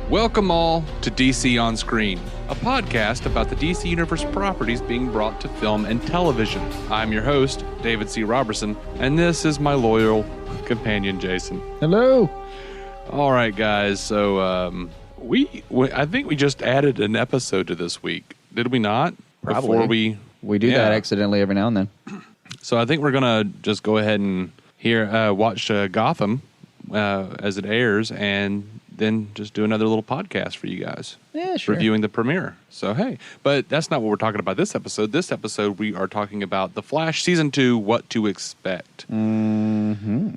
Welcome all to DC On Screen, a podcast about the DC Universe properties being brought to film and television. I'm your host, David C. Robertson, and this is my loyal companion, Jason. Hello. All right, guys. So I think we just added an episode to this week. Did we not? Probably. Before we do that accidentally every now and then. So I think we're gonna just go ahead and watch Gotham as it airs, and then just do another little podcast for you guys. Yeah, sure. Reviewing the premiere. So, hey. But that's not what we're talking about this episode. This episode, we are talking about The Flash Season 2, What to Expect. Mm-hmm.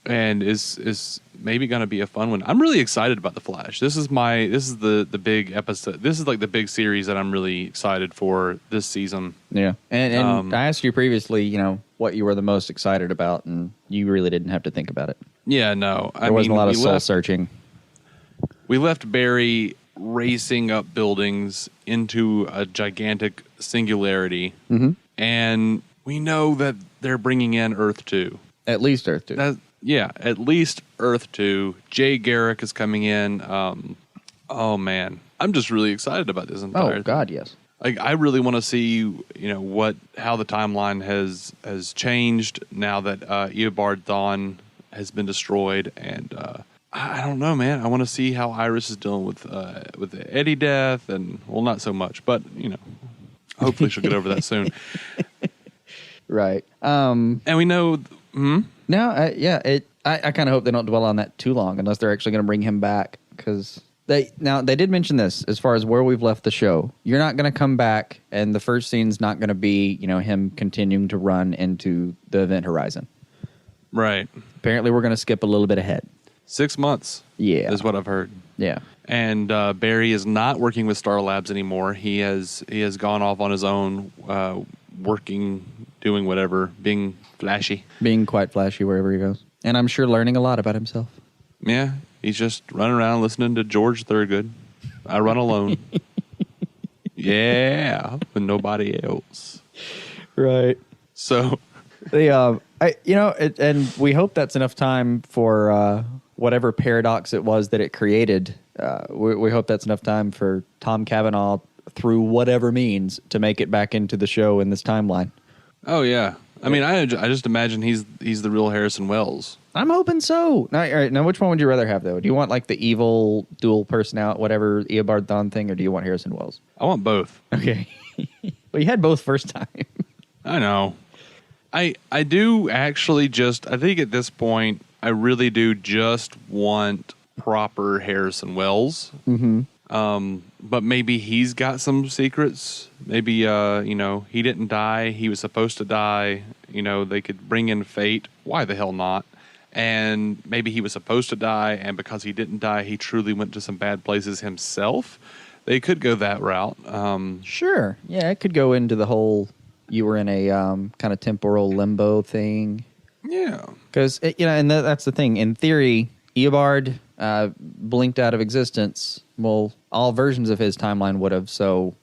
And is maybe going to be a fun one. I'm really excited about The Flash. This is the big episode. This is like the big series that I'm really excited for this season. Yeah. And I asked you previously, what you were the most excited about, and you really didn't have to think about it. Yeah, no. There wasn't a lot of soul searching. We left Barry racing up buildings into a gigantic singularity, and we know that they're bringing in Earth 2. At least Earth 2. At least Earth 2. Jay Garrick is coming in. Oh, man. I'm just really excited about this entire thing. Oh, God, yes. Like, I really want to see, how the timeline has changed now that Eobard Thawne has been destroyed, and I don't know, man. I want to see how Iris is dealing with the Eddie death, and well, not so much, but hopefully she'll get over that soon. Right. And we know. No, I kind of hope they don't dwell on that too long, unless they're actually going to bring him back, because they did mention this as far as where we've left the show. You're not going to come back, and the first scene's not going to be him continuing to run into the event horizon. Right. Apparently, we're going to skip a little bit ahead. 6 months. Yeah, is what I've heard. Yeah. And Barry is not working with Star Labs anymore. He has gone off on his own, working, doing whatever, being flashy. Being quite flashy wherever he goes. And I'm sure learning a lot about himself. Yeah, he's just running around listening to George Thorogood. I run alone. Yeah, with nobody else. Right. So, and we hope that's enough time for whatever paradox it was that it created. We hope that's enough time for Tom Cavanaugh, through whatever means, to make it back into the show in this timeline. Oh yeah, I mean, I just imagine he's the real Harrison Wells. I'm hoping so. All right, now which one would you rather have though? Do you want like the evil dual personality, whatever Eobard Thawne thing, or do you want Harrison Wells? I want both. Okay. Well, you had both first time. I know. I do actually I think at this point, I really do just want proper Harrison Wells. Mm-hmm. But maybe he's got some secrets. Maybe, he didn't die. He was supposed to die. They could bring in fate. Why the hell not? And maybe he was supposed to die, and because he didn't die, he truly went to some bad places himself. They could go that route. Sure. Yeah, it could go into the whole, you were in a kind of temporal limbo thing. Yeah. Because, and that's the thing. In theory, Eobard blinked out of existence. Well, all versions of his timeline would have. So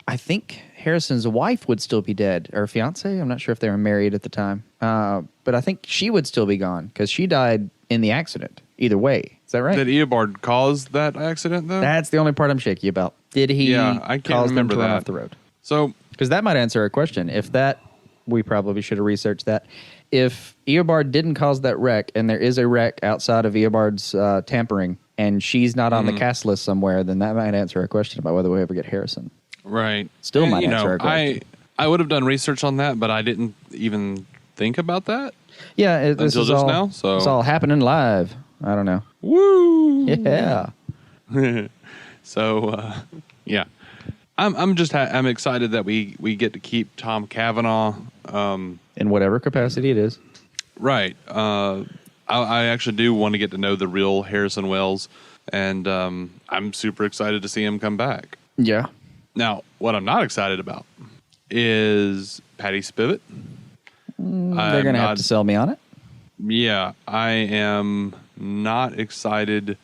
I think Harrison's wife would still be dead. Or fiance? I'm not sure if they were married at the time. But I think she would still be gone because she died in the accident. Either way. Is that right? Did Eobard cause that accident, though? That's the only part I'm shaky about. Did he I can't cause them remember to run that. off the road? So, because that might answer a question. If that, we probably should have researched that. If Eobard didn't cause that wreck, and there is a wreck outside of Eobard's tampering, and she's not on the cast list somewhere, then that might answer a question about whether we ever get Harrison. Right. Still might answer a question. I would have done research on that, but I didn't even think about that. Yeah, this until is just all, now. So it's all happening live. I don't know. Woo! Yeah. So, yeah. I'm excited that we get to keep Tom Cavanaugh. In whatever capacity it is. Right. I actually do want to get to know the real Harrison Wells, and I'm super excited to see him come back. Yeah. Now, what I'm not excited about is Patty Spivot. They're going to have to sell me on it. Yeah, I am not excited.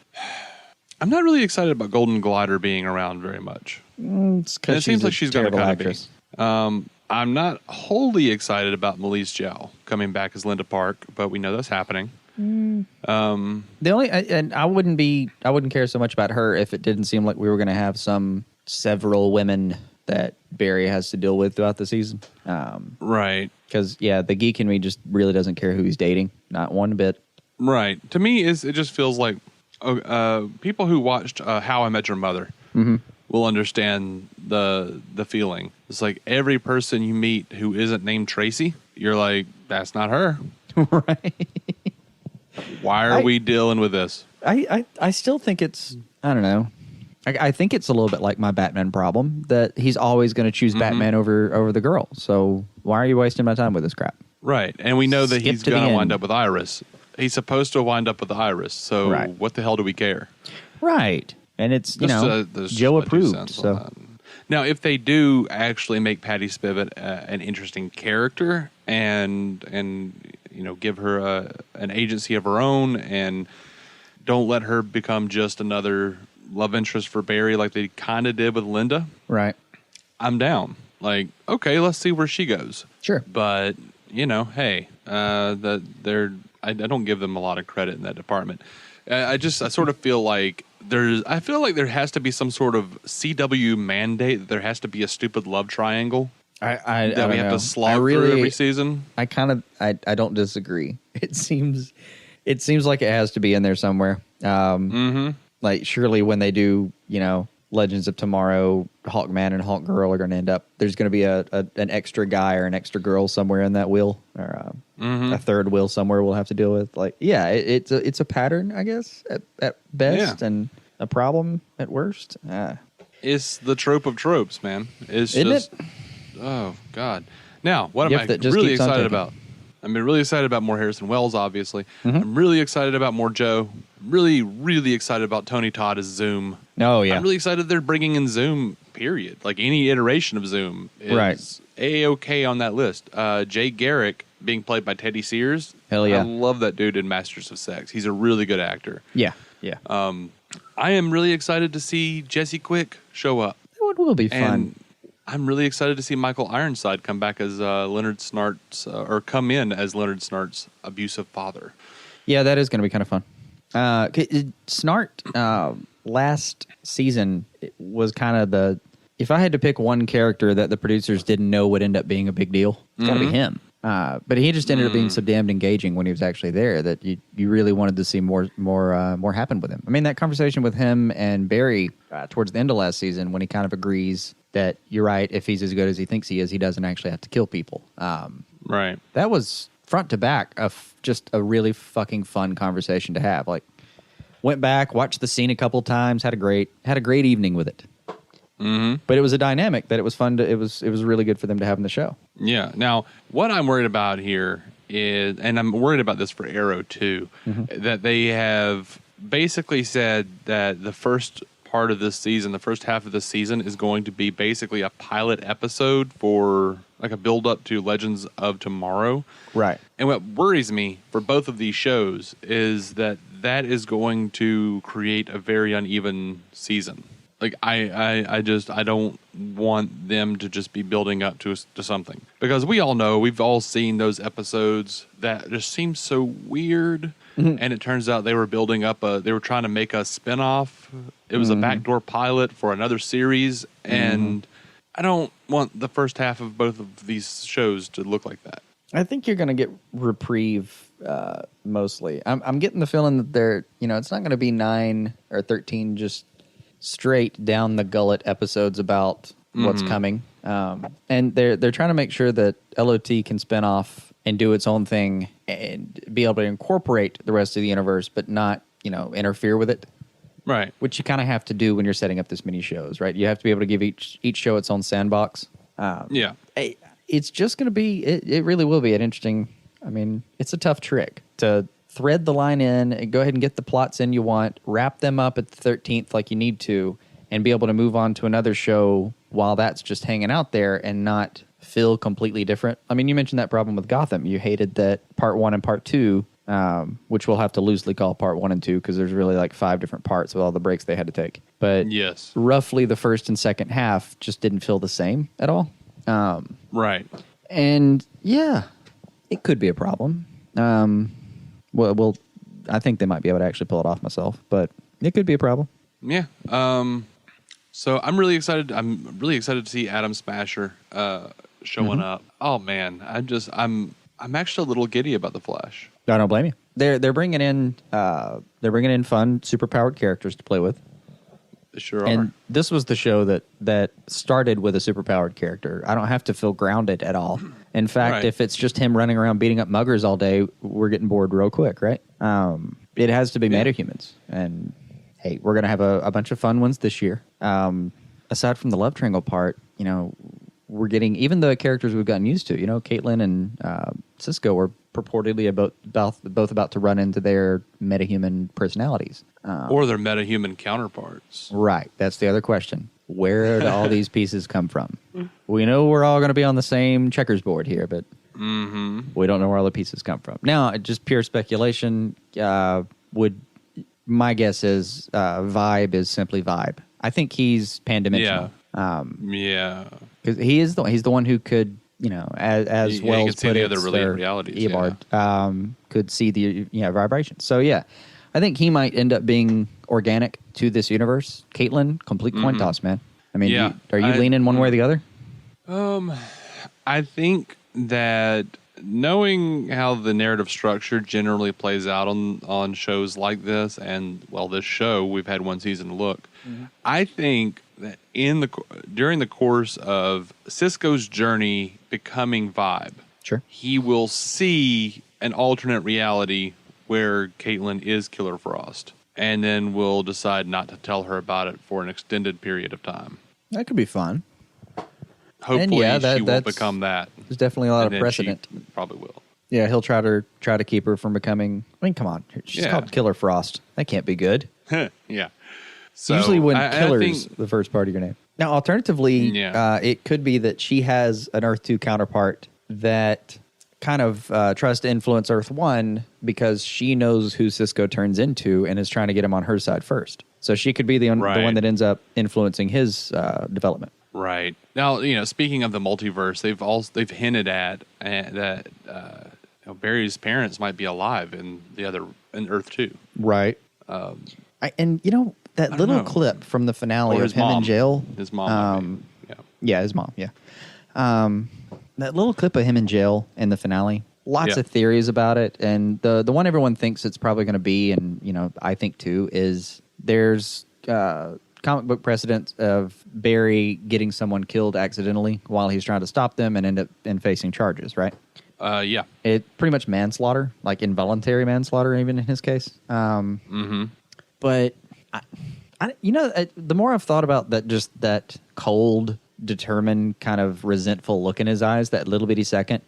I'm not really excited about Golden Glider being around very much. It's because it seems like she's going to kind of be. I'm not wholly excited about Melise Jow coming back as Linda Park, but we know that's happening. The only and I wouldn't care so much about her if it didn't seem like we were going to have several women that Barry has to deal with throughout the season. Right. Because the geek in me just really doesn't care who he's dating, not one bit. Right. To me, it just feels like people who watched How I Met Your Mother will understand the feeling. It's like every person you meet who isn't named Tracy, you're like, that's not her. Right. Why are we dealing with this? I still think it's, I don't know. I think it's a little bit like my Batman problem that he's always going to choose Batman over the girl. So why are you wasting my time with this crap? Right. And we know that he's going to wind end. up with Iris. He's supposed to wind up with Iris. So what the hell do we care? Right. And it's, Joe approved. So now, if they do actually make Patty Spivot an interesting character and give her an agency of her own and don't let her become just another love interest for Barry like they kind of did with Linda. Right. I'm down. Like, okay, let's see where she goes. Sure. But, hey, I don't give them a lot of credit in that department. I sort of feel like there has to be some sort of CW mandate that there has to be a stupid love triangle that we have to slog through every season. I don't disagree. It seems like it has to be in there somewhere. Like surely when they do, Legends of Tomorrow, Hawkman and Hawkgirl are going to end up. There's going to be an extra guy or an extra girl somewhere in that wheel, or a third wheel somewhere we'll have to deal with. Like, it's a pattern, I guess, at best, and a problem at worst. It's the trope of tropes, man. Isn't it? Oh God! Now, what am I really excited about? I'm really excited about more Harrison Wells, obviously. I'm really excited about more Joe. Really, really excited about Tony Todd as Zoom. Oh, yeah. I'm really excited they're bringing in Zoom, period. Like any iteration of Zoom is A-OK on that list. Jay Garrick being played by Teddy Sears. Hell yeah. I love that dude in Masters of Sex. He's a really good actor. Yeah. I am really excited to see Jesse Quick show up. It will be fun. And I'm really excited to see Michael Ironside come back as Leonard Snart's, or come in as Leonard Snart's abusive father. Yeah, that is going to be kind of fun. Snart, last season was kind of if I had to pick one character that the producers didn't know would end up being a big deal, it's got to be him. But he just ended up being so damned engaging when he was actually there that you really wanted to see more happen with him. I mean, that conversation with him and Barry towards the end of last season when he kind of agrees that you're right, if he's as good as he thinks he is, he doesn't actually have to kill people. Right. That was front to back just a really fucking fun conversation to have. Like, went back, watched the scene a couple times, had a great evening with it. But it was a dynamic that it was fun it was really good for them to have in the show. Yeah. Now, what I'm worried about here is, and I'm worried about this for Arrow too, that they have basically said that the first part of this season, the first half of the season, is going to be basically a pilot episode for like a build up to Legends of Tomorrow. Right. And what worries me for both of these shows is that is going to create a very uneven season. Like I don't want them to just be building up to something, because we all know, we've all seen those episodes that just seem so weird. And it turns out they were building up they were trying to make a spinoff. It was a backdoor pilot for another series, and I don't want the first half of both of these shows to look like that. I think you're going to get reprieve mostly. I'm getting the feeling that they're, it's not going to be 9 or 13 just straight down the gullet episodes about what's coming. And they're trying to make sure that LOT can spin off and do its own thing and be able to incorporate the rest of the universe, but not, interfere with it. Right. Which you kind of have to do when you're setting up this many shows, right? You have to be able to give each show its own sandbox. Yeah. It's just going to be, it really will be an interesting, it's a tough trick to thread the line in and go ahead and get the plots in you want, wrap them up at the 13th like you need to, and be able to move on to another show while that's just hanging out there and not feel completely different. I mean, you mentioned that problem with Gotham. You hated that part 1 and part 2, which we'll have to loosely call part 1 and 2 because there's really like 5 different parts with all the breaks they had to take. But yes, roughly the first and second half just didn't feel the same at all. Right. And yeah, it could be a problem. We'll I think they might be able to actually pull it off myself, but it could be a problem. Yeah. So I'm really excited. I'm really excited to see Adam Smasher showing up. Oh man, I'm actually a little giddy about the Flash. I don't blame you. They're bringing in fun, superpowered characters to play with. They sure And are. this was the show that started with a superpowered character. I don't have to feel grounded at all. In fact, Right. if it's just him running around beating up muggers all day, we're getting bored real quick, right? It has to be metahumans. And hey, we're going to have a bunch of fun ones this year. Aside from the love triangle part, we're getting even the characters we've gotten used to. Caitlin and Cisco were purportedly both about to run into their metahuman personalities. Or their metahuman counterparts. Right. That's the other question. Where do all these pieces come from? We know we're all going to be on the same checkers board here, but we don't know where all the pieces come from. Now, just pure speculation, my guess is Vibe is simply Vibe. I think he's pan-dimensional. Yeah. Because he's the one who could, as well as see the other realities. Eobard, could see the vibration. So yeah, I think he might end up being organic to this universe. Caitlin, complete coin toss, man. I mean, are you leaning one way or the other? I think that knowing how the narrative structure generally plays out on shows like this, and this show, we've had one season to look. I think that during the course of Cisco's journey becoming Vibe, Sure, he will see an alternate reality where Caitlin is Killer Frost, and then will decide not to tell her about it for an extended period of time. that could be fun. Hopefully, she will become that. There's definitely a lot and of then precedent. She probably will. Yeah, he'll try to keep her from becoming. I mean, come on, she's called Killer Frost. That can't be good. Yeah. So, Usually when I killer's think, the first part of your name. Now, alternatively, it could be that she has an Earth 2 counterpart that kind of tries to influence Earth 1 because she knows who Cisco turns into and is trying to get him on her side first. So she could be the one that ends up influencing his development. Right. Now, speaking of the multiverse, they've hinted at that Barry's parents might be alive in Earth 2. Right. That little clip from the finale of him in jail. His mom. His mom. Yeah. That little clip of him in jail in the finale. Lots of theories about it, and the one everyone thinks it's probably going to be, and I think too, is there's comic book precedent of Barry getting someone killed accidentally while he's trying to stop them and end up facing charges. Right. Yeah. It pretty much manslaughter, like involuntary manslaughter, even in his case. But the more I've thought about that, just that cold, determined, kind of resentful look in his eyes, that little bitty second,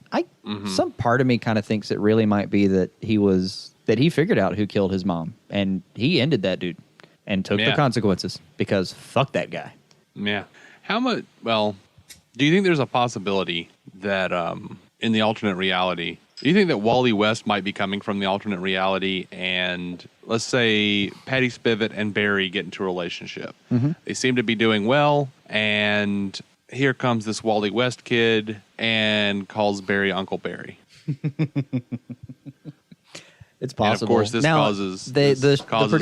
some part of me kind of thinks it really might be that he figured out who killed his mom, and he ended that dude and took the consequences because fuck that guy. Yeah. How much? Well, do you think there's a possibility that in the alternate reality, do you think that Wally West might be coming from the alternate reality, and let's say Patty Spivot and Barry get into a relationship? They seem to be doing well, and here comes this Wally West kid and calls Barry Uncle Barry. It's possible. And of course, this causes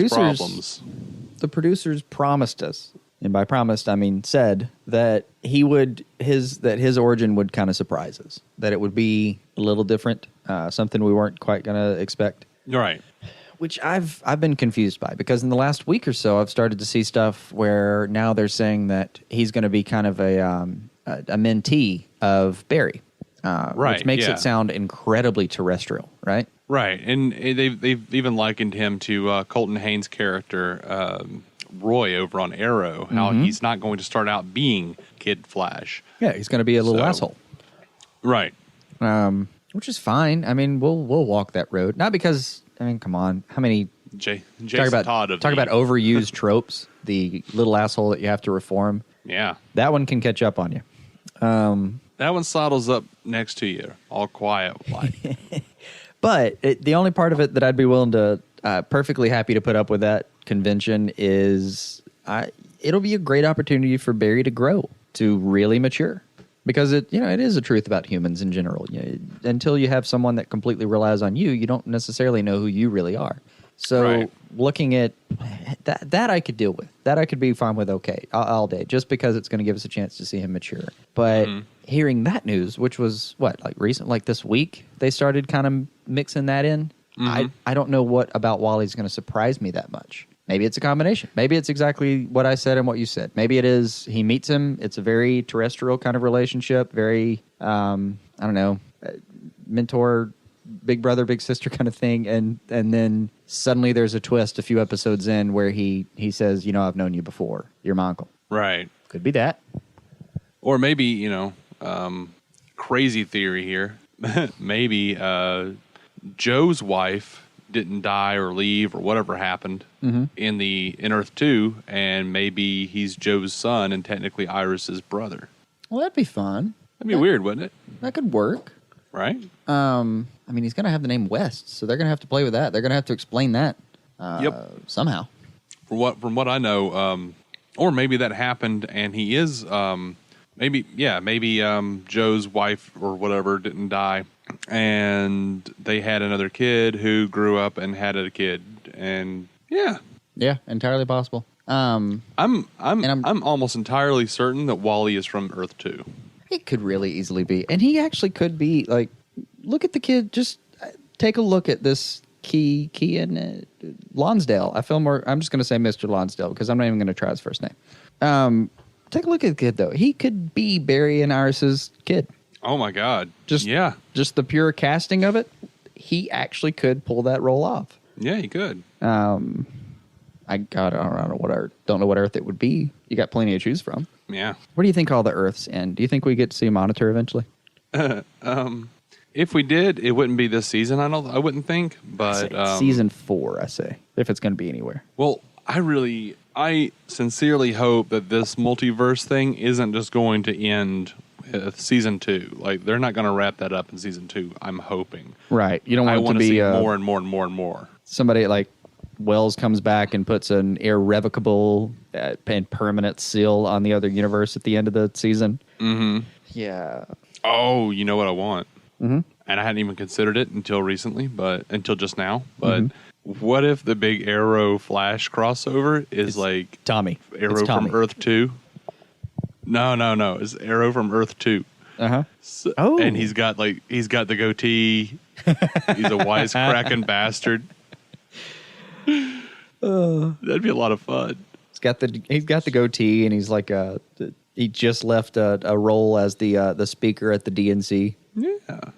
problems. The producers promised us, and by promised I mean said, that his origin would kind of surprise us. That it would be a little different, something we weren't quite going to expect. Right. Which I've been confused by, because in the last week or so I've started to see stuff where now they're saying that he's going to be kind of a mentee of Barry, which makes it sound incredibly terrestrial, right? Right, and they've even likened him to Colton Haynes' character Roy over on Arrow. How he's not going to start out being Kid Flash. Yeah, he's going to be a little asshole. Right. Which is fine. I mean, we'll walk that road. Not because, I mean, come on, how many Jason talk Todd about overused tropes? The little asshole that you have to reform. Yeah, that one can catch up on you. That one sidles up next to you, all quiet like. But the only part of it that I'd be willing to perfectly happy to put up with that convention is it'll be a great opportunity for Barry to grow, to really mature, because it is a truth about humans in general. Until you have someone that completely relies on you, you don't necessarily know who you really are. So Right. looking at that I could deal with. That I could be fine with all day, just because it's going to give us a chance to see him mature. But hearing that news, which was like this week, they started kind of mixing that in. I don't know what about Wally's going to surprise me that much. Maybe it's a combination. Maybe it's exactly what I said and what you said. Maybe it is he meets him. It's a very terrestrial kind of relationship. Very, I don't know, mentor, big brother, big sister kind of thing. And then suddenly there's a twist a few episodes in where he says, I've known you before. You're my uncle. Right. Could be that. Or maybe, crazy theory here. Maybe Joe's wife didn't die or leave or whatever happened in Earth 2, and maybe he's Joe's son and technically Iris's brother. Well, that'd be fun. That'd be weird, wouldn't it? That could work. Right? I mean, he's going to have the name West, so they're going to have to play with that. They're going to have to explain that somehow. From what I know, or maybe that happened and he is maybe Joe's wife or whatever didn't die, and they had another kid who grew up and had a kid, and yeah, entirely possible. I'm almost entirely certain that Wally is from Earth 2. It could really easily be, and he actually could be like. Look at the kid. Just take a look at this Kean Lonsdale. I'm just going to say Mr. Lonsdale because I'm not even going to try his first name. Take a look at the kid though. He could be Barry and Iris's kid. Oh my God! Just the pure casting of it. He actually could pull that role off. Yeah, he could. I don't know what Earth it would be. You got plenty to choose from. Yeah. Where do you think all the Earths end? Do you think we get to see Monitor eventually? If we did, it wouldn't be this season. I wouldn't think, but season 4. I say if it's going to be anywhere. Well, I sincerely hope that this multiverse thing isn't just going to end with season 2. Like they're not going to wrap that up in season 2. I'm hoping. Right. You don't want it to be see more and more and more and more. Somebody like Wells comes back and puts an irrevocable and permanent seal on the other universe at the end of the season. Mm-hmm. Yeah. Oh, you know what I want? Mm-hmm. And I hadn't even considered it until recently, until just now. But what if the big Arrow Flash crossover is like Tommy Arrow from Earth 2? No. It's Arrow from Earth 2. Uh-huh. So, and he's got the goatee. He's a wisecracking bastard. That'd be a lot of fun. He's got the goatee, and he's like he just left a role as the speaker at the DNC.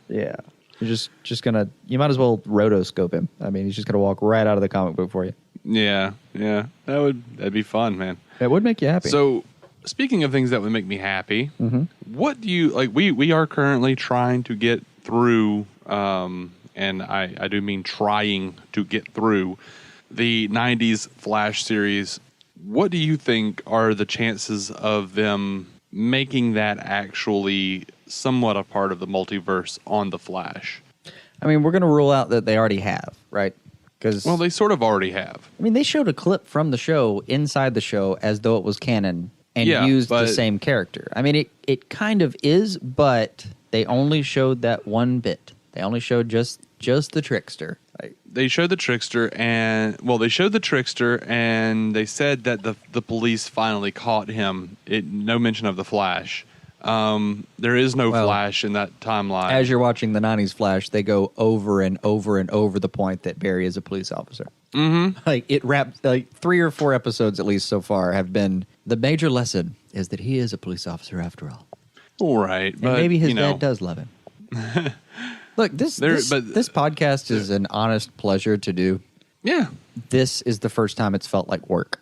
Yeah. You're just gonna. You might as well rotoscope him. I mean, he's just gonna walk right out of the comic book for you. Yeah. That'd be fun, man. It would make you happy. So, speaking of things that would make me happy, what do you like? We are currently trying to get through, and I do mean trying to get through the 90s Flash series. What do you think are the chances of them making that actually somewhat a part of the multiverse on The Flash? I mean, we're going to rule out that they already have, right? Well, they sort of already have. I mean, they showed a clip from the show inside the show as though it was canon and used the same character. I mean, it kind of is, but they only showed that one bit. They only showed just the trickster. They showed the trickster, and they said that the police finally caught him. No mention of the Flash. There is no Flash in that timeline. As you're watching the 90s Flash, they go over and over and over the point that Barry is a police officer. Mm-hmm. Like it wrapped 3 or 4 episodes at least so far have been the major lesson is that he is a police officer after all. All right, and maybe his dad does love him. Look, this podcast is an honest pleasure to do. Yeah. This is the first time it's felt like work.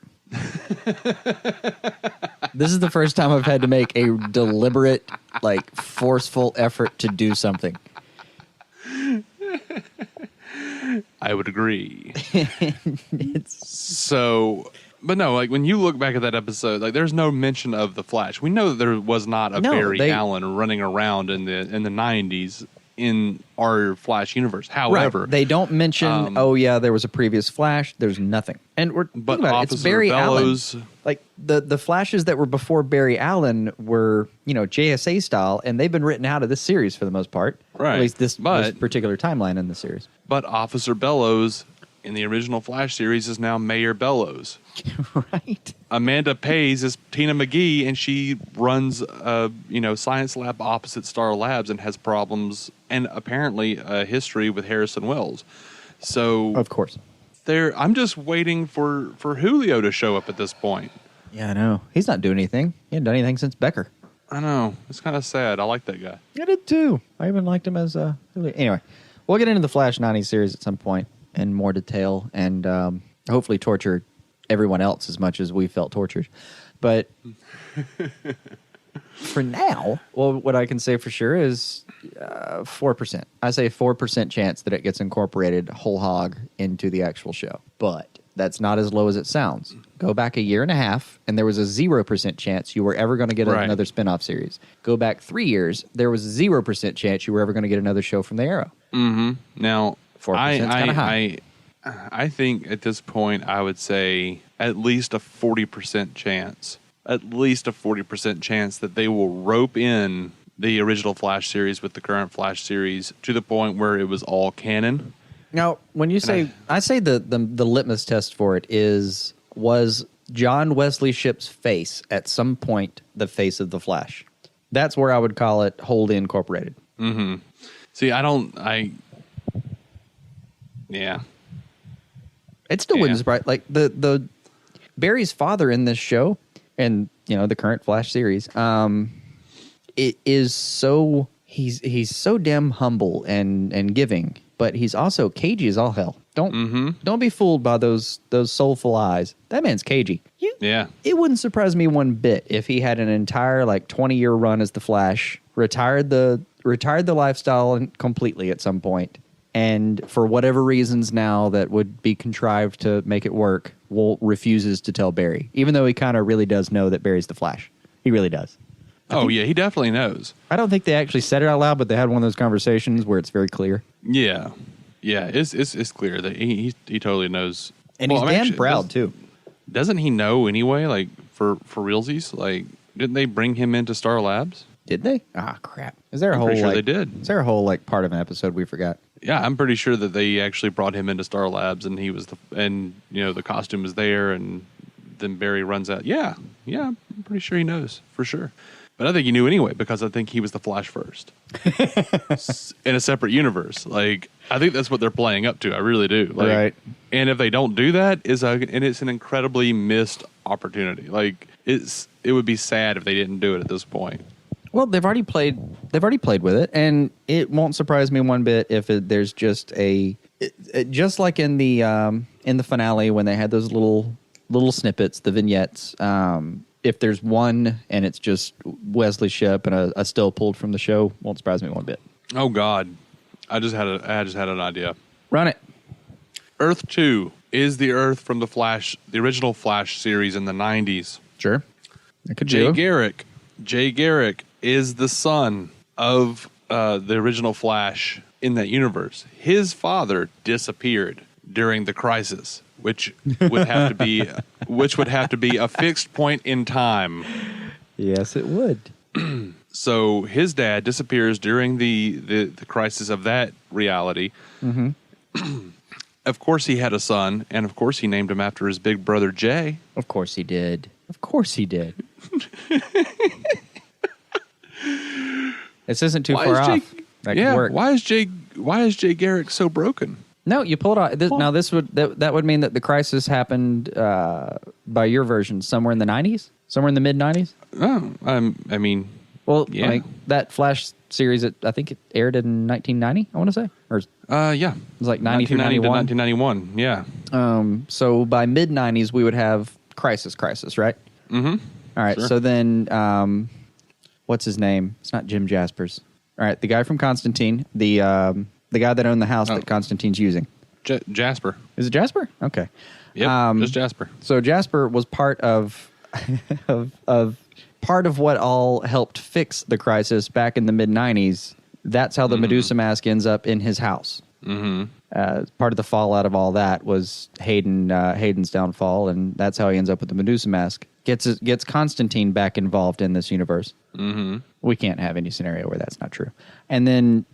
This is the first time I've had to make a deliberate, forceful effort to do something. I would agree. But no, when you look back at that episode, there's no mention of the Flash. We know that there was not a Barry Allen running around in the 90s in our Flash universe. However, they don't mention, there was a previous Flash. There's nothing. And but it's Barry Bellows. Allen. The Flashes that were before Barry Allen were, JSA style, and they've been written out of this series for the most part. Right. At least this particular timeline in the series. But Officer Bellows in the original Flash series is now Mayor Bellows. Right. Amanda Pays is Tina McGee, and she runs a science lab opposite Star Labs and has problems and apparently a history with Harrison Wells. So Of course. I'm just waiting for Julio to show up at this point. Yeah, I know. He's not doing anything. He hasn't done anything since Becker. I know. It's kind of sad. I like that guy. I did too. I even liked him as Julio. Anyway, we'll get into the Flash 90 series at some point in more detail and hopefully torture everyone else as much as we felt tortured. But for now, well, what I can say for sure is 4%. I say 4% chance that it gets incorporated whole hog into the actual show. But that's not as low as it sounds. Go back a year and a half, and there was a 0% chance you were ever going to get another spinoff series. Go back 3 years, there was a 0% chance you were ever going to get another show from the Arrow. Mm-hmm. Now, 4% is kind of high. I think at this point, I would say at least a 40% chance. At least a 40% chance that they will rope in the original Flash series with the current Flash series to the point where it was all canon. Now, when you say, I say the litmus test for it was John Wesley Shipp's face at some point the face of the Flash? That's where I would call it wholly incorporated. Mm-hmm. See, yeah. It still wouldn't surprise. Like the Barry's father in this show, and the current Flash series, it is so he's so damn humble and giving, but he's also cagey as all hell. Don't be fooled by those soulful eyes. That man's cagey. Yeah. It wouldn't surprise me one bit if he had an entire 20-year run as the Flash, retired the lifestyle completely at some point, and for whatever reasons now that would be contrived to make it work, Walt refuses to tell Barry, even though he kind of really does know that Barry's the Flash. He really does. Yeah, he definitely knows. I don't think they actually said it out loud, but they had one of those conversations where it's very clear. Yeah. Yeah, it's clear that he totally knows. And he's damn proud, too. Doesn't he know anyway, for realsies? Didn't they bring him into Star Labs? Did they? Ah, crap. Is there a I'm whole, pretty sure they did. Is there a whole, part of an episode we forgot? Yeah, I'm pretty sure that they actually brought him into Star Labs, and he was the costume was there, and then Barry runs out. Yeah, I'm pretty sure he knows, for sure. But I think he knew anyway, because I think he was the Flash first. In a separate universe. I think that's what they're playing up to. I really do. Right. And if they don't do that, it's an incredibly missed opportunity. It would be sad if they didn't do it at this point. Well, they've already played with it, and it won't surprise me one bit if there's just just like in the finale when they had those little snippets, the vignettes. If there's one and it's just Wesley Shipp and a still pulled from the show, won't surprise me one bit. Oh God, I just had an idea. Run it. Earth 2 is the Earth from the original Flash series in the 90s. Sure, it could Jay Garrick is the son of the original Flash in that universe. His father disappeared during the crisis, which would have to be a fixed point in time. Yes, it would. So his dad disappears during the crisis of that reality. Mm-hmm. Of course he had a son, and of course he named him after his big brother Jay. Of course he did. This isn't too far off. That could work. Why is Jay Garrick so broken? No, you pull it off. Now that would mean that the crisis happened by your version somewhere in the 90s, somewhere in the mid 90s. Oh, I mean, well, yeah. That Flash series, I think it aired in 1990. I want to say, or yeah, it was like 90 to 91. 1991. Yeah. So by mid 90s, we would have crisis, right? Mm-hmm. All right. Sure. So then, what's his name? It's not Jim Jaspers. All right, the guy from Constantine, the guy that owned the house that Constantine's using. Jasper. Is it Jasper? Okay. Yep, just Jasper. So Jasper was part of part of what all helped fix the crisis back in the mid 90s. That's how the Medusa mask ends up in his house. Mm-hmm. Part of the fallout of all that was Hayden's downfall, and that's how he ends up with the Medusa mask. Gets Constantine back involved in this universe. Mm-hmm. We can't have any scenario where that's not true. And then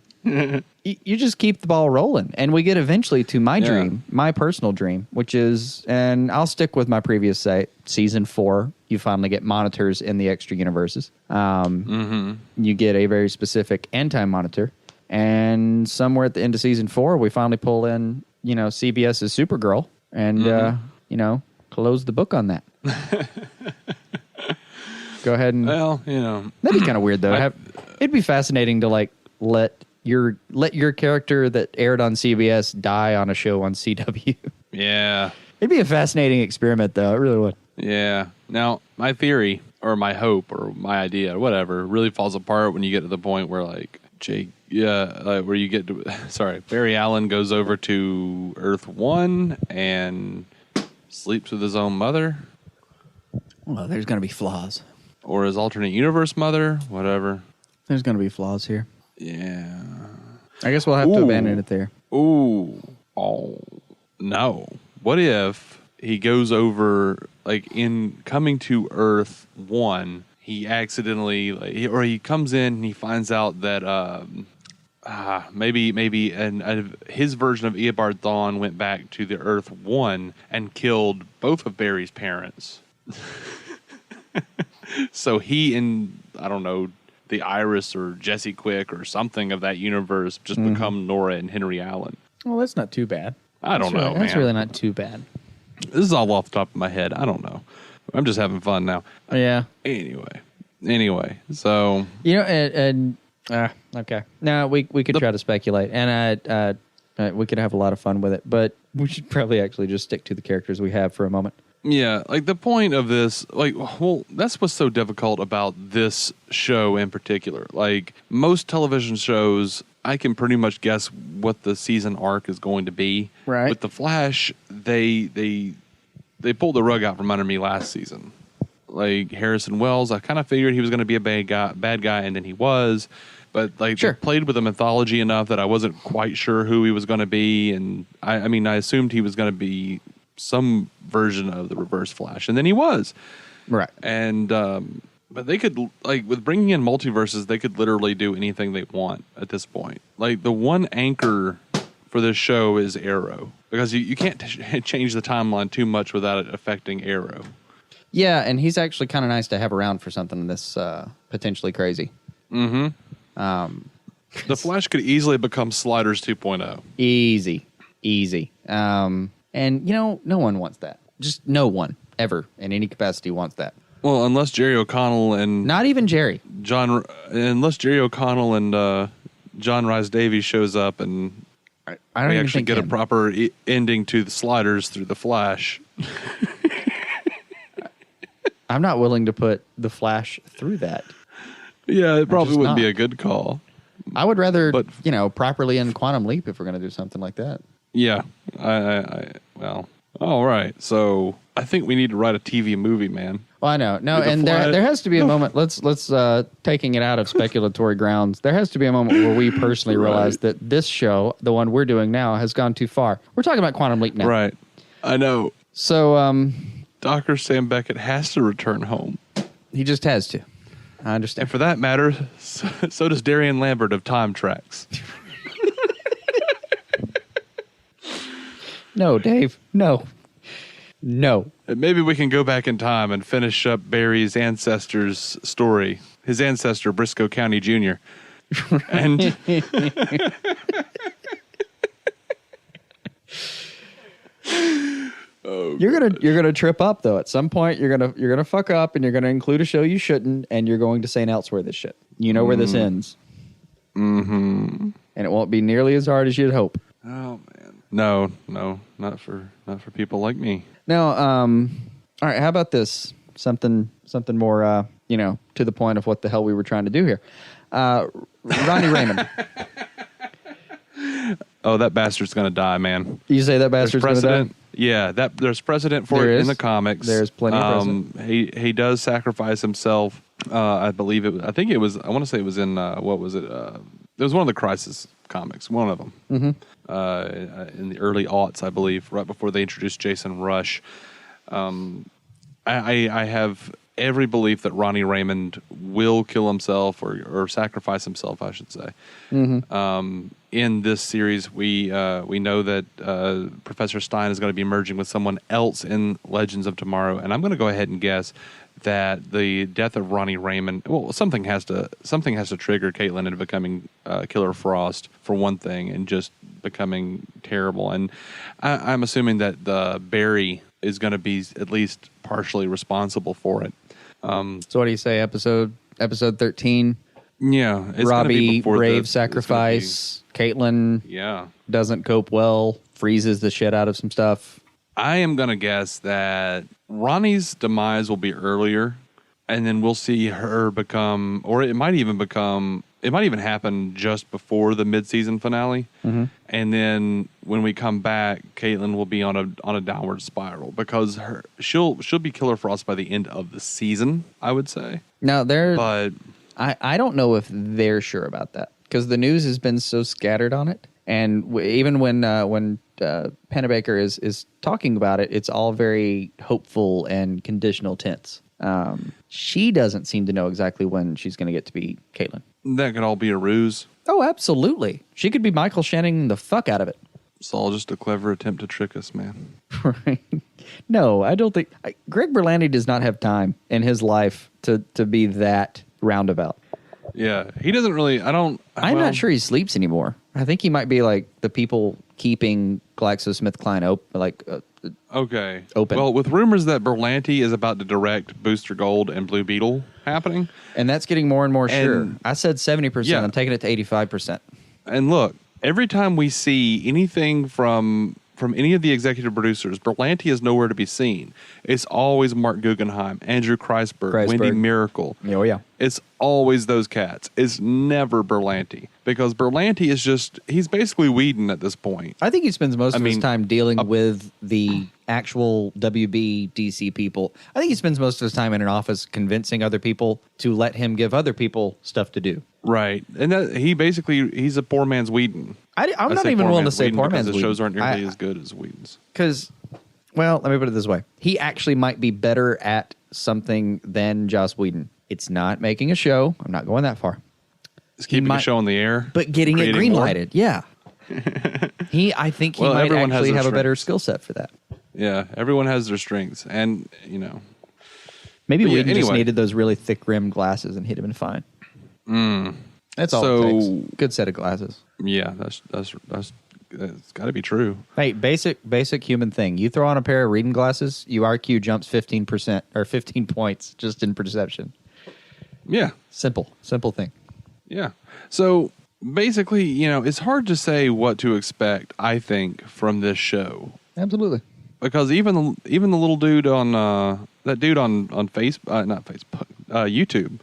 You just keep the ball rolling, and we get eventually to my dream, my personal dream, which is, and I'll stick with my previous site, season 4. You finally get monitors in the extra universes. You get a very specific anti-monitor, and somewhere at the end of season 4, we finally pull in, CBS's Supergirl, and close the book on that. Go ahead and that'd be kind of weird though. It'd be fascinating to let your character that aired on CBS die on a show on CW. Yeah. It'd be a fascinating experiment, though. It really would. Yeah. Now, my theory or my hope or my idea or whatever really falls apart when you get to the point where where you get to, Barry Allen goes over to Earth 1 and sleeps with his own mother. Well, there's going to be flaws. Or his alternate universe mother, whatever. There's going to be flaws here. Yeah. I guess we'll have to abandon it there. Ooh. Oh, no. What if he goes over, in coming to Earth 1, he accidentally, he comes in and he finds out that maybe his version of Eobard Thawne went back to the Earth 1 and killed both of Barry's parents. So he and, I don't know, the Iris or Jesse Quick or something of that universe just become Nora and Henry Allen. Well, that's not too bad. I don't know, man. That's really not too bad. This is all off the top of my head. I don't know. I'm just having fun now. Yeah. Anyway, so... okay. No, we could try to speculate, and we could have a lot of fun with it, but we should probably actually just stick to the characters we have for a moment. Yeah, the point of this, that's what's so difficult about this show in particular. Most television shows, I can pretty much guess what the season arc is going to be. Right. With The Flash, they pulled the rug out from under me last season. Harrison Wells, I kind of figured he was going to be a bad guy, and then he was. But sure. They played with the mythology enough that I wasn't quite sure who he was going to be, and I assumed he was going to be some version of the Reverse Flash, and then he was. Right. And but they could, with bringing in multiverses, they could literally do anything they want at this point. The one anchor for this show is Arrow, because you can't change the timeline too much without it affecting Arrow. Yeah, and he's actually kind of nice to have around for something this potentially crazy. The Flash could easily become Sliders 2.0. Easy. And, no one wants that. Just no one, ever, in any capacity wants that. Well, unless Jerry O'Connell and... Not even Jerry. Unless Jerry O'Connell and John Rhys Davies shows up and I don't we even actually think get him. a proper ending to the Sliders through the Flash. I'm not willing to put the Flash through that. Yeah, it probably wouldn't not. be a good call. I would rather, properly end Quantum Leap if we're going to do something like that. Yeah. Well, all right. So I think we need to write a TV movie, man. Well, I know. No, and there has to be a moment. Let's taking it out of speculatory grounds. There has to be a moment where we personally realize that this show, the one we're doing now, has gone too far. We're talking about Quantum Leap now. Right. I know. So, Dr. Sam Beckett has to return home. He just has to. I understand. And for that matter, so does Darian Lambert of Time Tracks. No, Dave. No. And maybe we can go back in time and finish up Barry's ancestor's story. His ancestor, Briscoe County Jr. And you're gonna trip up though. At some point, you're gonna fuck up, and you're gonna include a show you shouldn't, and you're going to say elsewhere this shit. You know where this ends. And it won't be nearly as hard as you'd hope. Oh man, no, not for people like me. No, all right. How about this? Something more, to the point of what the hell we were trying to do here. Ronnie Raymond. Oh, that bastard's gonna die, man. You say that bastard's gonna die? Yeah, there's precedent for it in the comics. There's plenty of precedent. He does sacrifice himself. I believe it. I think it was. I want to say it was in what was it? It was one of the Crisis comics. One of them. In the early aughts, I believe, right before they introduced Jason Rush. I have every belief that Ronnie Raymond will kill himself or sacrifice himself, I should say. In this series, we know that Professor Stein is going to be merging with someone else in Legends of Tomorrow, and I'm going to go ahead and guess that the death of Ronnie Raymond, well, something has to trigger Caitlin into becoming Killer Frost for one thing, and just becoming terrible. And I'm assuming that the Barry is going to be at least partially responsible for it. So what do you say? Episode 13. Yeah, it's Robbie brave sacrifice. Caitlin doesn't cope well, freezes the shit out of some stuff. I am going to guess that Ronnie's demise will be earlier, and then we'll see her become, or it might even happen just before the mid-season finale. And then when we come back, Caitlin will be on a downward spiral, because she'll be Killer Frost by the end of the season, I would say. Now but I don't know if they're sure about that, because the news has been so scattered on it, and even when Pennebaker is talking about it, it's all very hopeful and conditional tense. She doesn't seem to know exactly when she's going to get to be Caitlin. That could all be a ruse. Oh, absolutely. She could be Michael Shannon the fuck out of it. It's all just a clever attempt to trick us, man. Right. No, I don't think... Greg Berlanti does not have time in his life to be that roundabout. Yeah, he doesn't really... I'm not sure he sleeps anymore. I think he might be like the people keeping GlaxoSmithKline open. Well, with rumors that Berlanti is about to direct Booster Gold and Blue Beetle happening. And that's getting more and more sure. I said 70%. Yeah. I'm taking it to 85%. And look, every time we see anything from any of the executive producers, Berlanti is nowhere to be seen. It's always Mark Guggenheim, Andrew Kreisberg, Wendy Miracle. Oh, yeah. It's always those cats. It's never Berlanti, because Berlanti is he's basically Whedon at this point. I think he spends most of his time dealing with the actual WB DC people. I think he spends most of his time in an office convincing other people to let him give other people stuff to do. Right. And he's a poor man's Whedon. I'm not even willing to say poor man's Whedon. The shows aren't nearly as good as Whedon's. Because, well, let me put it this way. He actually might be better at something than Joss Whedon. It's not making a show. I'm not going that far. It's keeping a show in the air. But getting it green-lighted. Yeah. I think he might actually have a better skill set for that. Yeah, everyone has their strengths. And, Maybe Whedon just needed those really thick-rimmed glasses and he'd have been fine. That's all it takes. Good set of glasses. Yeah, that's got to be true. Hey, basic human thing. You throw on a pair of reading glasses, your IQ jumps 15% or 15 points just in perception. Yeah. Simple thing. Yeah. So basically, it's hard to say what to expect, I think, from this show. Absolutely. Because even the little dude on not Facebook, YouTube.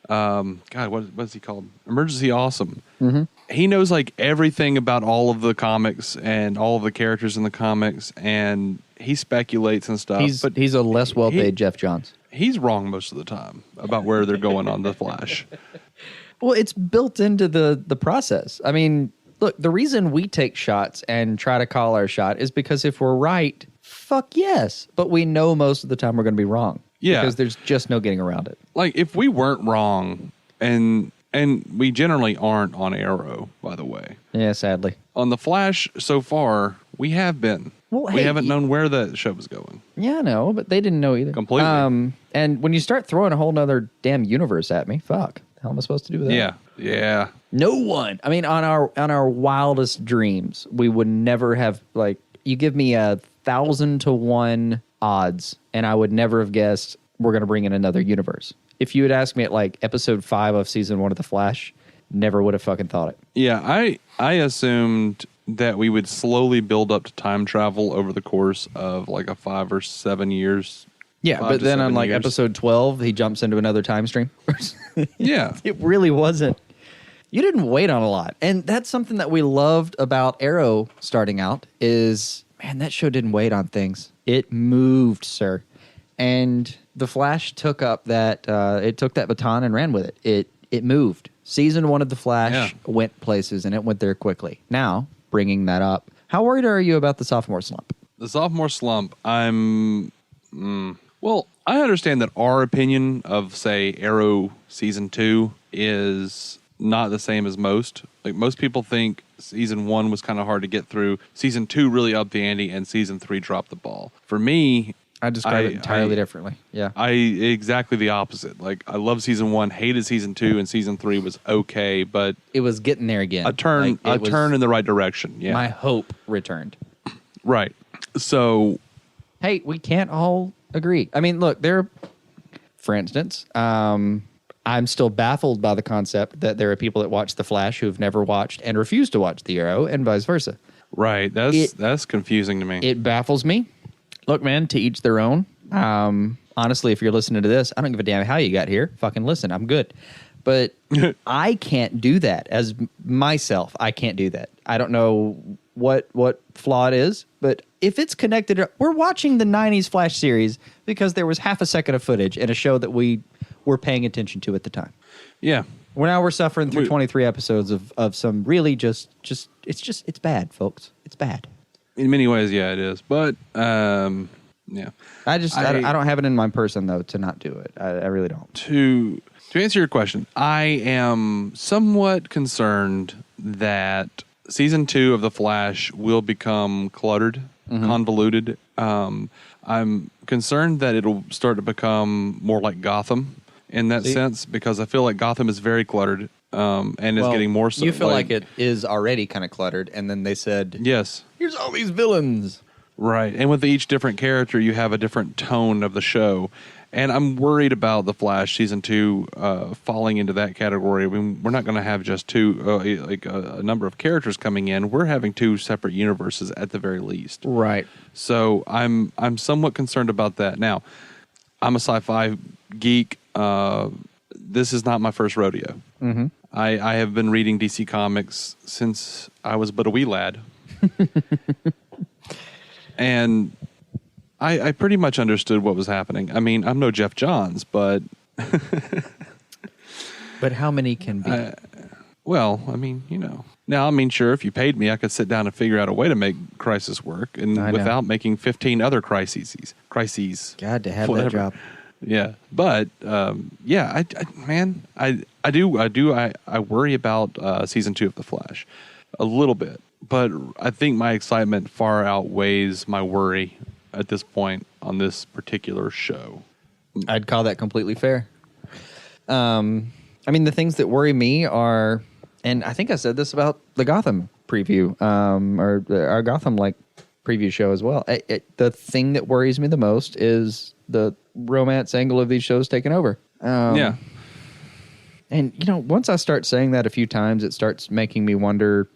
God, what's he called? Emergency Awesome. Mm-hmm. He knows like everything about all of the comics and all of the characters in the comics, and he speculates and stuff. He's a less well-paid Jeff Johns. He's wrong most of the time about where they're going on The Flash. Well, it's built into the process. I mean, look, the reason we take shots and try to call our shot is because if we're right, fuck yes. But we know most of the time we're going to be wrong. Yeah. Because there's just no getting around it. Like, if we weren't wrong, and we generally aren't on Arrow, by the way. Yeah, sadly. On The Flash, so far, we have been. Well, we haven't known where the show was going. Yeah, I know, but they didn't know either. Completely. And when you start throwing a whole nother damn universe at me, fuck. How am I supposed to do with that? Yeah. No one. I mean, on our wildest dreams, we would never have, like, you give me 1,000 to 1 odds, and I would never have guessed we're going to bring in another universe. If you had asked me at, like, episode 5 of season 1 of The Flash, never would have fucking thought it. Yeah, I assumed that we would slowly build up to time travel over the course of, like, a 5 or 7 years. Yeah, but then on, like, episode 12, he jumps into another time stream. Yeah. It really wasn't. You didn't wait on a lot. And that's something that we loved about Arrow starting out is, man, that show didn't wait on things. It moved, sir. And The Flash took up that, it took that baton and ran with it. It moved. Season 1 of The Flash went places, and it went there quickly. Now, bringing that up, how worried are you about the sophomore slump? The sophomore slump, I'm Well, I understand that our opinion of, say, Arrow Season 2 is not the same as most. Like, most people think Season 1 was kind of hard to get through. Season 2 really upped the ante, and Season 3 dropped the ball. For me... I describe it entirely differently. Yeah. Exactly the opposite. Like, I love Season 1, hated Season 2, and Season 3 was okay, but... It was getting there again. A turn in the right direction, yeah. My hope returned. Right. So... Hey, we can't all agree. I mean, look, for instance, I'm still baffled by the concept that there are people that watch The Flash who've never watched and refuse to watch The Arrow, and vice versa. Right. That's confusing to me. It baffles me. Look, man, to each their own. Honestly, if you're listening to this, I don't give a damn how you got here. Fucking listen, I'm good. But I can't do that as myself. I can't do that. I don't know what flaw it is, but if it's connected, we're watching the 90s Flash series because there was half a second of footage in a show that we were paying attention to at the time. Yeah. We're suffering through 23 episodes of some really it's bad, folks. It's bad. In many ways, yeah, it is. But, yeah. I don't have it in my person, though, to not do it. I really don't. To answer your question, I am somewhat concerned that Season 2 of The Flash will become cluttered, convoluted. I'm concerned that it'll start to become more like Gotham in that sense, because I feel like Gotham is very cluttered and is getting more so. You feel like it is already kind of cluttered, and then they said, yes, here's all these villains. Right, and with each different character, you have a different tone of the show. And I'm worried about The Flash Season 2 falling into that category. I mean, we're not going to have just a number of characters coming in. We're having two separate universes at the very least. Right. So I'm somewhat concerned about that. Now, I'm a sci-fi geek. This is not my first rodeo. Mm-hmm. I have been reading DC Comics since I was but a wee lad. And... I pretty much understood what was happening. I mean, I'm no Jeff Johns, but... But how many can be? Well, I mean, Now, I mean, sure, if you paid me, I could sit down and figure out a way to make Crisis work and without making 15 other crises. God, to have whatever. that job. Yeah, but, yeah, I worry about Season 2 of The Flash a little bit. But I think my excitement far outweighs my worry at this point on this particular show. I'd call that completely fair. I mean, the things that worry me are, and I think I said this about the Gotham preview, or our Gotham preview show as well. The thing that worries me the most is the romance angle of these shows taking over. Yeah. And, once I start saying that a few times, it starts making me wonder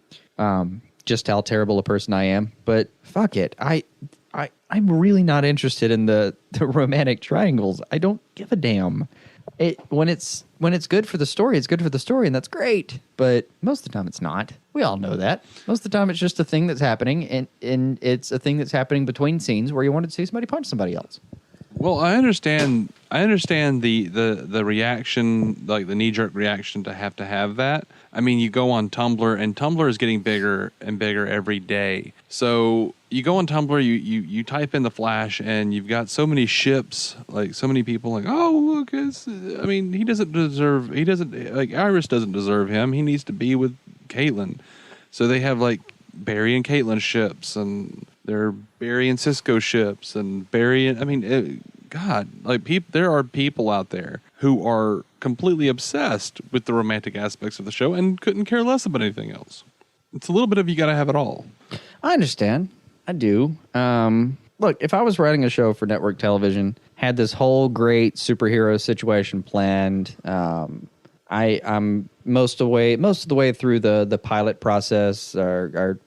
just how terrible a person I am. But fuck it. I'm really not interested in the romantic triangles. I don't give a damn. When it's good for the story, it's good for the story, and that's great. But most of the time, it's not. We all know that. Most of the time, it's just a thing that's happening, and it's a thing that's happening between scenes where you wanted to see somebody punch somebody else. Well, I understand the reaction, like the knee-jerk reaction to have that. I mean, you go on Tumblr, and Tumblr is getting bigger and bigger every day. So you go on Tumblr, you type in The Flash, and you've got so many ships, like so many people like, oh, look, he doesn't deserve, Iris doesn't deserve him. He needs to be with Caitlin. So they have like Barry and Caitlin ships, and they're Barry and Cisco ships, and Barry and, there are people out there who are completely obsessed with the romantic aspects of the show and couldn't care less about anything else. It's a little bit of you got to have it all. I understand. I do. Look, if I was writing a show for network television, had this whole great superhero situation planned, I'm most of the way through the pilot process, or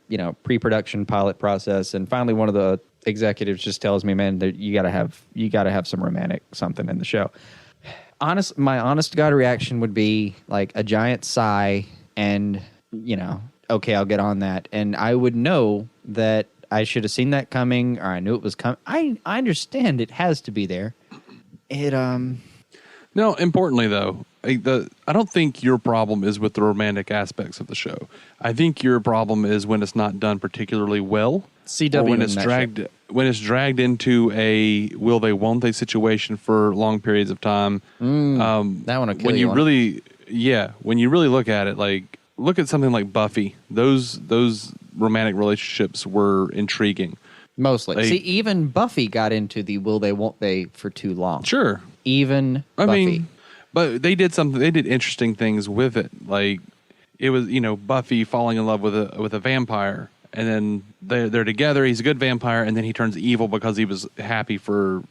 pre-production pilot process, and finally one of the executives just tells me, "Man, that you gotta have some romantic something in the show." My honest to God reaction would be like a giant sigh, and okay, I'll get on that, and I would know that I should have seen that coming, or I knew it was coming. I understand it has to be there. No, importantly though, I don't think your problem is with the romantic aspects of the show. I think your problem is when it's not done particularly well. CW or when in it's that dragged show. when it's dragged into a will they won't they situation for long periods of time. That one will kill When you. when you really look at it, like look at something like Buffy. Those romantic relationships were intriguing. Mostly. Like, See, even Buffy got into the will they, won't they for too long. sure. Even I Buffy. mean, but they did interesting things with it. Like it was, Buffy falling in love with a vampire, and then they're together. He's a good vampire, and then he turns evil because he was happy for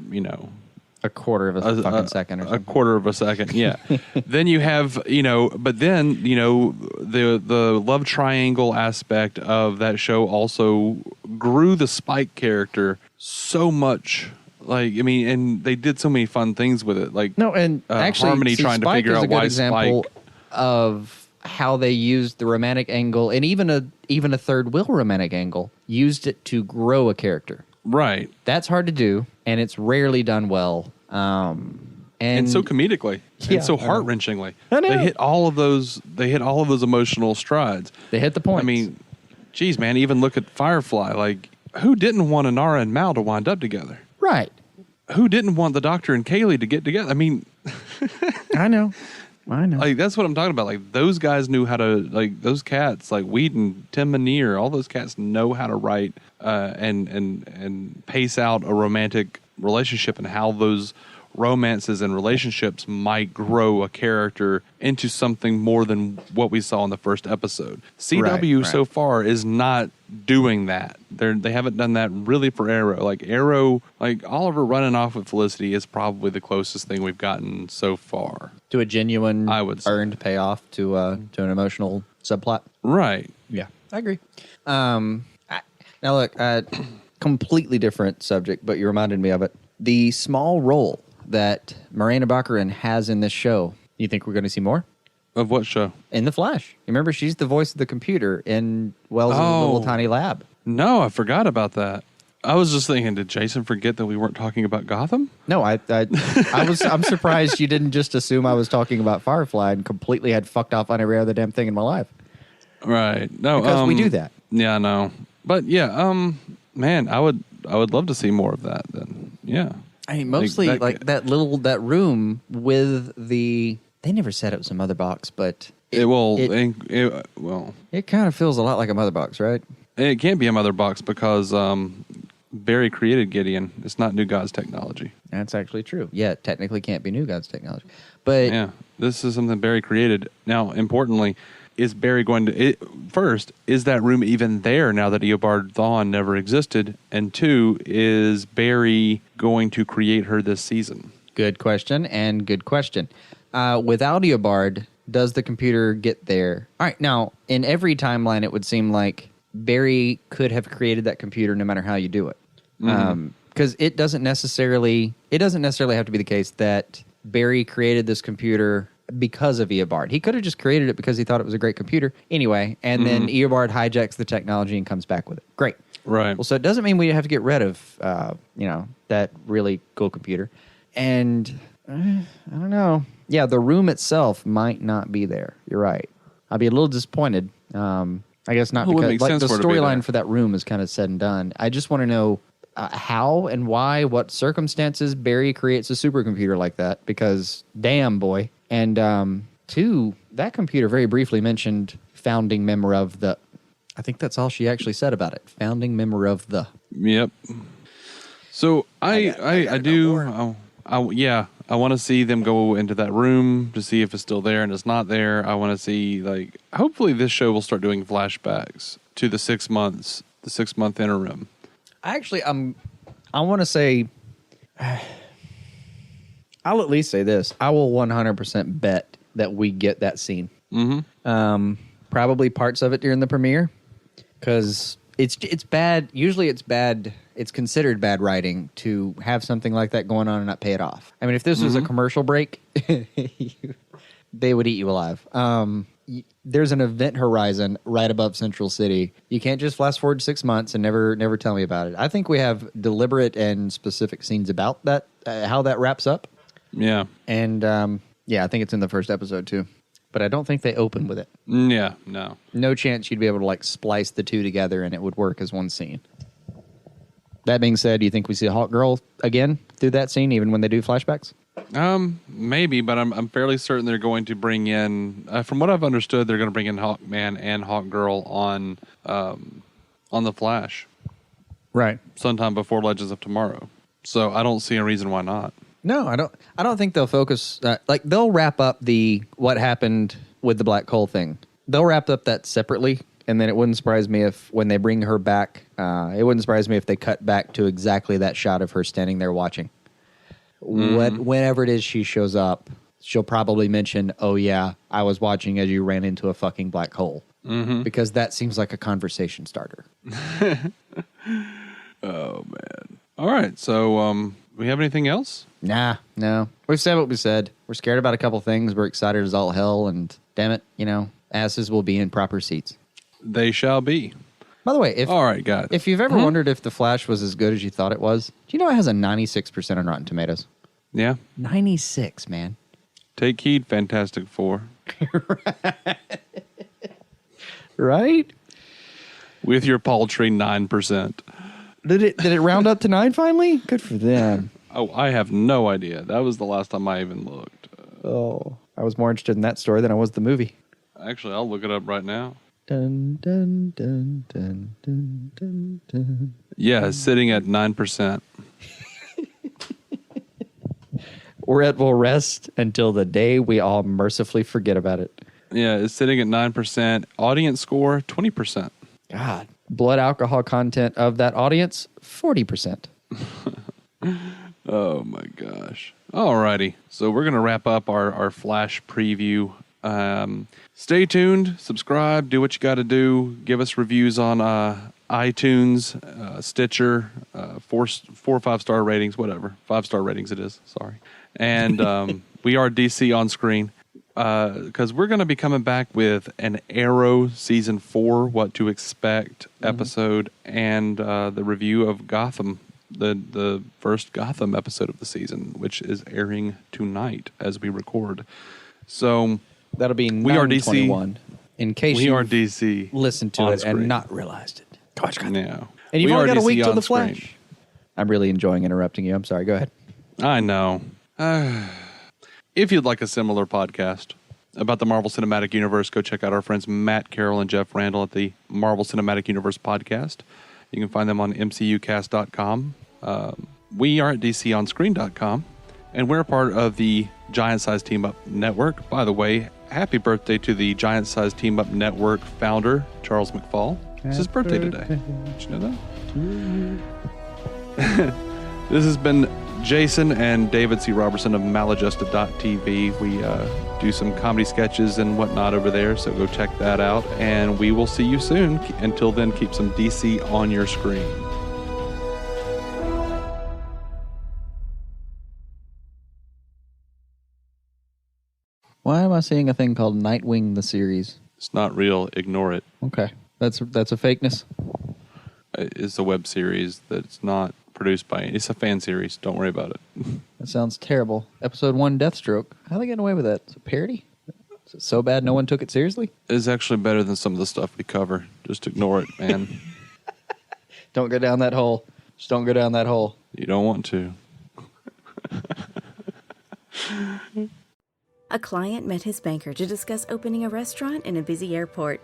a quarter of a fucking second or a something. quarter of a second. Yeah. Then you have but then the love triangle aspect of that show also grew the Spike character so much. Like, I mean, and they did so many fun things with it. Like, No, and actually, Harmony see, trying Spike to figure is a out good why example Spike. of how they used the romantic angle, and even a third wheel romantic angle, used it to grow a character. Right. That's hard to do, and it's rarely done well. And so comedically, Yeah, and so I know. heart wrenchingly. I know. They hit all of those emotional strides. They hit the points. I mean, geez, man, even look at Firefly. Like, who didn't want Inara and Mal to wind up together? right. Who didn't want the Doctor and Kaylee to get together? I mean, I know. like, that's what I'm talking about. Like, those guys knew how to, like, those cats, like Whedon, Tim Minear, all those cats know how to write and pace out a romantic relationship and how those romances and relationships might grow a character into something more than what we saw in the first episode. CW Right. so far is not doing that. They haven't done that really for Arrow. Like Oliver running off with Felicity is probably the closest thing we've gotten so far. To a genuine, I would say. earned payoff to an emotional subplot. Right. Yeah, I agree. Now look, completely different subject, but you reminded me of it. The small role that Miranda Baccarin has in this show, you think we're going to see more? Of what show? In The Flash. You remember, she's the voice of the computer in Wells' little tiny lab. No, I forgot about that. I was just thinking, did Jason forget that we weren't talking about Gotham? No, I'm surprised you didn't just assume I was talking about Firefly and completely had fucked off on every other damn thing in my life. Right. No, Because we do that. Yeah, I know. But yeah, man, I would love to see more of that then. Yeah. I mean, mostly that room with the. They never set up some mother box, but It kind of feels a lot like a mother box, right? it can't be a mother box because Barry created Gideon. It's not New Gods technology. That's actually true. Yeah, it technically can't be New Gods technology, but Yeah, this is something Barry created. Now, importantly, is Barry going to first? Is that room even there now that Eobard Thawne never existed? And two, is Barry going to create her this season? Good question. Without Eobard, does the computer get there? All right. Now, in every timeline, it would seem like Barry could have created that computer no matter how you do it. Because it doesn't necessarily have to be the case that Barry created this computer because of Eobard. He could have just created it because he thought it was a great computer anyway, and then Eobard hijacks the technology and comes back with it. Great. Right. Well, so it doesn't mean we have to get rid of, that really cool computer. And I don't know. Yeah, the room itself might not be there. You're right. I'd be a little disappointed. I guess not Well, it because makes like sense the for it to be there. storyline for that room is kind of said and done. I just want to know how and why, what circumstances Barry creates a supercomputer like that. Because damn, boy. And two, that computer very briefly mentioned founding member of the. I think that's all she actually said about it. Founding member of the. Yep. So I want to see them go into that room to see if it's still there, and it's not there. I want to see, like, hopefully this show will start doing flashbacks to the 6 months, the 6 month interim. Actually, I want to say, I'll at least say this. I will 100% bet that we get that scene. Probably parts of it during the premiere, because it's bad. Usually it's bad. It's considered bad writing to have something like that going on and not pay it off. I mean, if this was a commercial break, they would eat you alive. There's an event horizon right above Central City. You can't just flash forward 6 months and never tell me about it. I think we have deliberate and specific scenes about that, how that wraps up. Yeah. And Yeah, I think it's in the first episode too. But I don't think they open with it. Yeah, no. No chance you'd be able to like splice the two together and it would work as one scene. That being said, do you think we see a Hawk Girl again through that scene, even when they do flashbacks? Maybe, but I'm fairly certain they're going to bring in. From what I've understood, they're going to bring in Hawkman and Hawk Girl on the Flash, right? Sometime before Legends of Tomorrow. So I don't see a reason why not. No, I don't. I don't think they'll focus. Like they'll wrap up the what happened with the black coal thing. They'll wrap up that separately. And then it wouldn't surprise me if when they bring her back, it wouldn't surprise me if they cut back to exactly that shot of her standing there watching. Whenever it is she shows up, she'll probably mention, "Oh yeah, I was watching as you ran into a fucking black hole," because that seems like a conversation starter. Oh man! All right, so we have anything else? Nah, no. We've said what we said. We're scared about a couple things. We're excited as all hell, and damn it, asses will be in proper seats. They shall be. By the way, all right, guys. If you've ever wondered if The Flash was as good as you thought it was, do you know it has a 96% on Rotten Tomatoes? Yeah. 96, man. Take heed, Fantastic Four. Right? With your paltry 9%. Did it round up to 9 finally? Good for them. Oh, I have no idea. That was the last time I even looked. I was more interested in that story than I was the movie. Actually, I'll look it up right now. Dun, dun, dun, dun, dun, dun, dun. Yeah, sitting at 9%. Or it will rest until the day we all mercifully forget about it. Yeah, it's sitting at 9%. Audience score, 20%. God. Blood alcohol content of that audience, 40%. Oh, my gosh. Alrighty. So we're going to wrap up our Flash preview. Stay tuned, subscribe, do what you got to do. Give us reviews on iTunes, Stitcher, 4 or 5-star ratings, whatever. 5-star ratings it is, sorry. And we are DC on screen because we're going to be coming back with an Arrow Season 4, What to Expect episode, and the review of Gotham, the first Gotham episode of the season, which is airing tonight as we record. So that'll be 9/21. In case you DC listened to it and not realized it. Gosh, God. No. And you've only got a week till the Flash. I'm really enjoying interrupting you. I'm sorry. Go ahead. I know. If you'd like a similar podcast about the Marvel Cinematic Universe, go check out our friends Matt Carroll and Jeff Randall at the Marvel Cinematic Universe podcast. You can find them on mcucast.com. We are at dconscreen.com, and we're part of the Giant Size Team Up Network. By the way, happy birthday to the Giant Size Team Up Network founder, Charles McFall. It's his birthday today. Did you know that? This has been Jason and David C. Robertson of maladjusted.tv. We do some comedy sketches and whatnot over there, so go check that out. And we will see you soon. Until then, keep some DC on your screen. Why am I seeing a thing called Nightwing the series? It's not real. Ignore it. Okay. That's a fakeness? It's a web series that's not produced by... It's a fan series. Don't worry about it. That sounds terrible. Episode 1, Deathstroke. How are they getting away with that? It's a parody? Is it so bad no one took it seriously? It's actually better than some of the stuff we cover. Just ignore it, man. Don't go down that hole. Just don't go down that hole. You don't want to. A client met his banker to discuss opening a restaurant in a busy airport.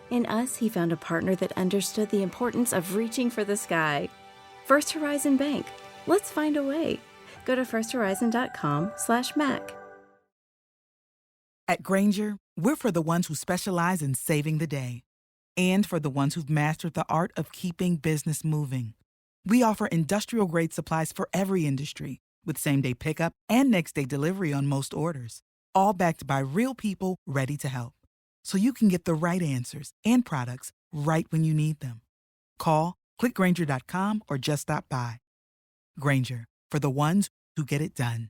In us, he found a partner that understood the importance of reaching for the sky. First Horizon Bank. Let's find a way. Go to firsthorizon.com/Mac. At Grainger, we're for the ones who specialize in saving the day and for the ones who've mastered the art of keeping business moving. We offer industrial-grade supplies for every industry with same-day pickup and next-day delivery on most orders, all backed by real people ready to help. So you can get the right answers and products right when you need them. Call, click Grainger.com, or just stop by. Grainger, for the ones who get it done.